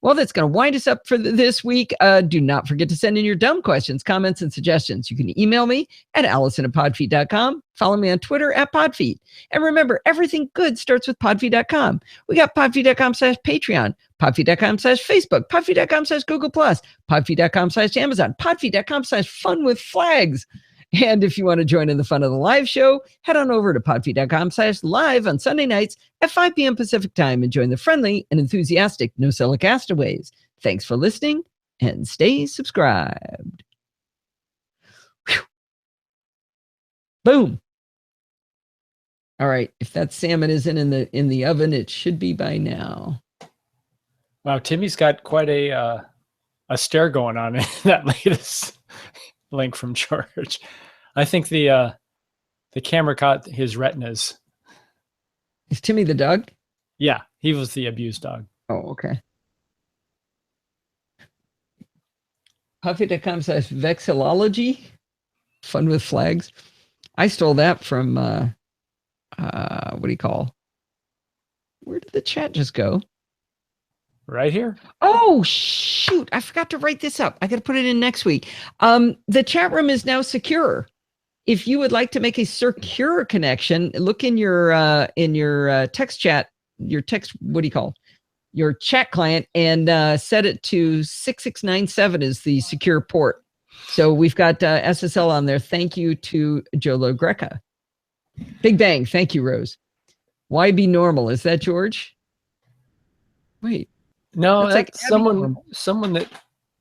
A: Well, that's going to wind us up for this week. Do not forget to send in your dumb questions, comments, and suggestions. You can email me at allison@podfeet.com. Follow me on Twitter @podfeet. And remember, everything good starts with podfeet.com. We got podfeet.com/Patreon, podfeet.com/Facebook, podfeet.com/Google+, podfeet.com/Amazon, podfeet.com/Fun with Flags. And if you want to join in the fun of the live show, head on over to podfeet.com/live on Sunday nights at 5 p.m. Pacific time and join the friendly and enthusiastic NosillaCastaways. Thanks for listening and stay subscribed. Whew. Boom. All right. If that salmon isn't in the oven, it should be by now.
C: Wow, Timmy's got quite a stare going on in that latest link from George. I think the camera caught his retinas.
A: Is Timmy the dog?
C: Yeah, he was the abused dog.
A: Oh, okay. Puffy.com/vexillology. Fun with Flags. I stole that from what do you call? Where did the chat just go?
C: Right here.
A: Oh, shoot. I forgot to write this up. I got to put it in next week. The chat room is now secure. If you would like to make a secure connection, look in your text chat, what do you call? your chat client and set it to 6697 as the secure port. So we've got SSL on there. Thank you to Jolo Greca. Big Bang. Thank you, Rose. Why be normal? Is that George? Wait.
C: No,
A: That's
C: that's
A: like
C: someone that,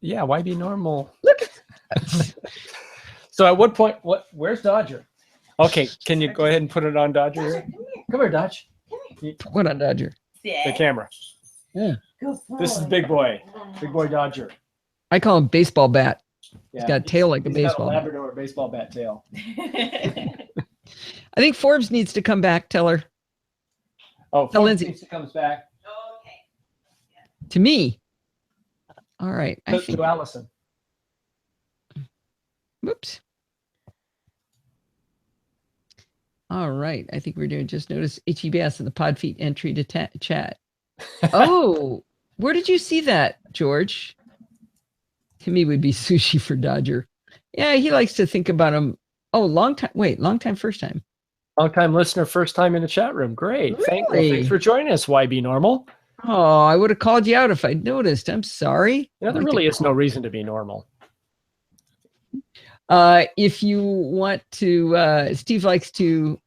C: yeah, why be normal?
A: Look at that.
C: So at what point, where's Dodger? Okay, can you go ahead and put it on Dodger?
B: Dodger,
C: Come here, Dodge.
A: What on Dodger?
C: The camera.
A: Yeah.
C: This is Big Boy Dodger.
A: I call him baseball bat.
C: Yeah,
A: He's got a tail like a
C: he's
A: baseball
C: got a
A: bat.
C: Labrador baseball bat tail.
A: I think Forbes needs to come back. Tell her.
C: Oh,
A: Tell
C: Forbes
A: Lindsay.
C: comes back.
B: Okay.
A: To me. All right. I think.
C: To Allison.
A: Whoops. All right. I think we're doing just notice HEBS in the pod feed entry to chat. Oh, where did you see that, George? To me would be sushi for Dodger. Yeah, he likes to think about him. Oh, long time. Wait, long time, first time.
C: Long time listener, first time in the chat room. Great.
A: Really?
C: Thanks for joining us, YB Normal.
A: Oh, I would have called you out if I'd noticed. I'm sorry.
C: You know, there really is no reason to be normal.
A: If you want to, Steve likes to.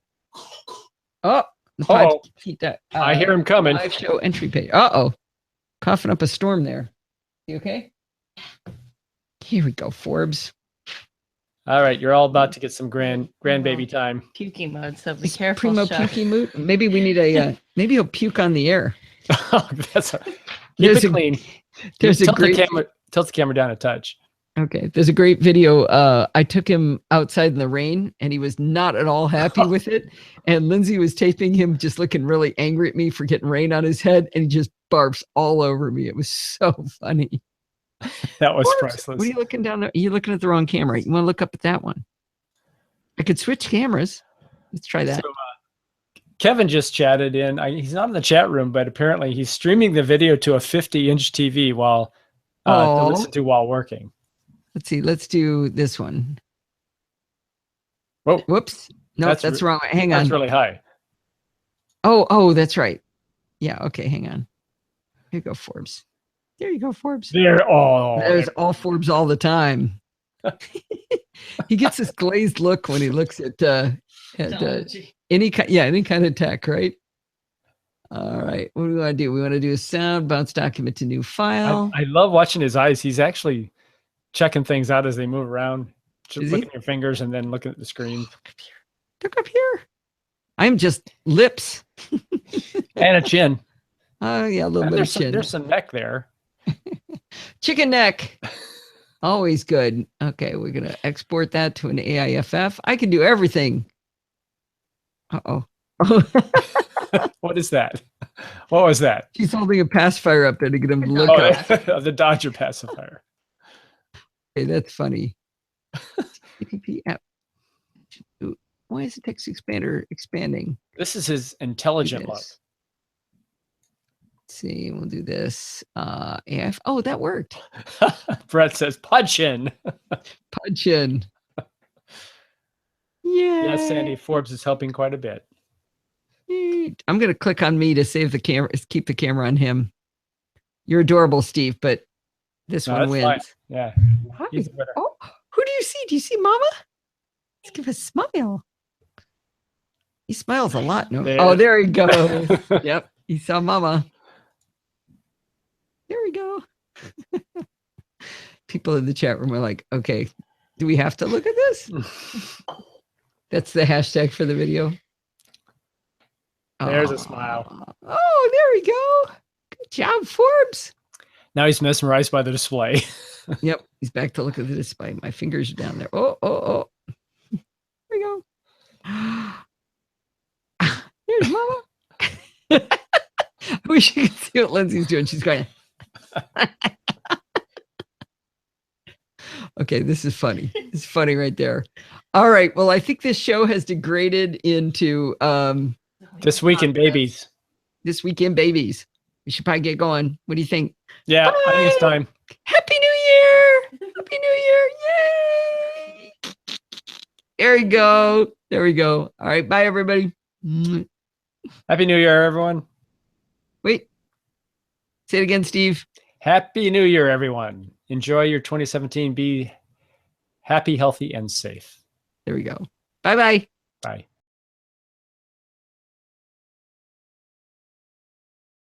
A: Oh, the pod feed,
C: I hear him coming.
A: Live show entry page. Uh-oh. Coughing up a storm there. You okay? Here we go, Forbes.
C: All right, you're all about to get some grandbaby time.
B: Puking mode, so be
A: Is
B: careful.
A: Primo
B: Chuck.
A: puking mood. Maybe we need a. Maybe he'll puke on the air.
C: That's keep
A: There's
C: it clean.
A: There's a
C: tilt
A: great.
C: the camera down a touch.
A: Okay, there's a great video. I took him outside in the rain, and he was not at all happy with it. And Lindsay was taping him, just looking really angry at me for getting rain on his head, and he just barfs all over me. It was so funny.
C: That was
A: Forbes,
C: priceless.
A: what are you looking down there? You're looking at the wrong camera. You want to look up at that one? I could switch cameras. Let's try that.
C: So, Kevin just chatted in. He's not in the chat room, but apparently he's streaming the video to a 50-inch TV while to listen to while working.
A: Let's see. Let's do this one.
C: Whoa.
A: Whoops. No, that's wrong. Hang on.
C: That's really high.
A: Oh, that's right. Yeah. Okay. Hang on. Here you go, Forbes. There you go, Forbes. There's all Forbes all the time. He gets this glazed look when he looks at any kind of tech, right? All right. What do we want to do? We want to do a sound bounce document to new file.
C: I love watching his eyes. He's actually checking things out as they move around. Just looking at your fingers and then looking at the screen.
A: Look up here. I'm just lips.
C: And a chin.
A: Oh, yeah, a little bit of chin.
C: There's some neck there.
A: Chicken neck. Always good. Okay, we're going to export that to an AIFF. I can do everything. Uh-oh.
C: What is that? What was that?
A: She's holding a pacifier up there to get him to look up.
C: The Dodger pacifier.
A: Okay, that's funny. TPP app. Why is the text expander expanding?
C: This is his intelligent look.
A: Let's see, we'll do this. AF. Oh, that worked.
C: Brett says, punch in.
A: Punch in. Yeah.
C: Yes, Sandy, Forbes is helping quite a bit.
A: I'm going to click on me to save the camera, keep the camera on him. You're adorable, Steve, but this one wins.
C: Fine. Yeah.
A: Oh, who do you see? Do you see Mama? Let's give a smile. He smiles a lot. No? Oh, there he goes. Yep. He saw Mama. There we go. People in the chat room are like, okay, do we have to look at this? That's the hashtag for the video.
C: There's a smile.
A: Oh, there we go. Good job, Forbes.
C: Now he's mesmerized by the display.
A: Yep. He's back to look at the display. My fingers are down there. Oh. There we go. Here's Mama. I wish you could see what Lindsay's doing. She's going. Okay, this is funny. It's funny right there. All right. Well, I think this show has degraded into
C: This Week in Babies.
A: This Weekend Babies. We should probably get going. What do you think?
C: Yeah,
A: Bye.
C: I think it's time.
A: Happy New Year! Happy New Year! Yay! There we go. There we go. All right. Bye, everybody.
C: Happy New Year, everyone.
A: Wait. Say it again, Steve.
C: Happy New Year, everyone. Enjoy your 2017. Be happy, healthy, and safe.
A: There we go. Bye-bye.
C: Bye.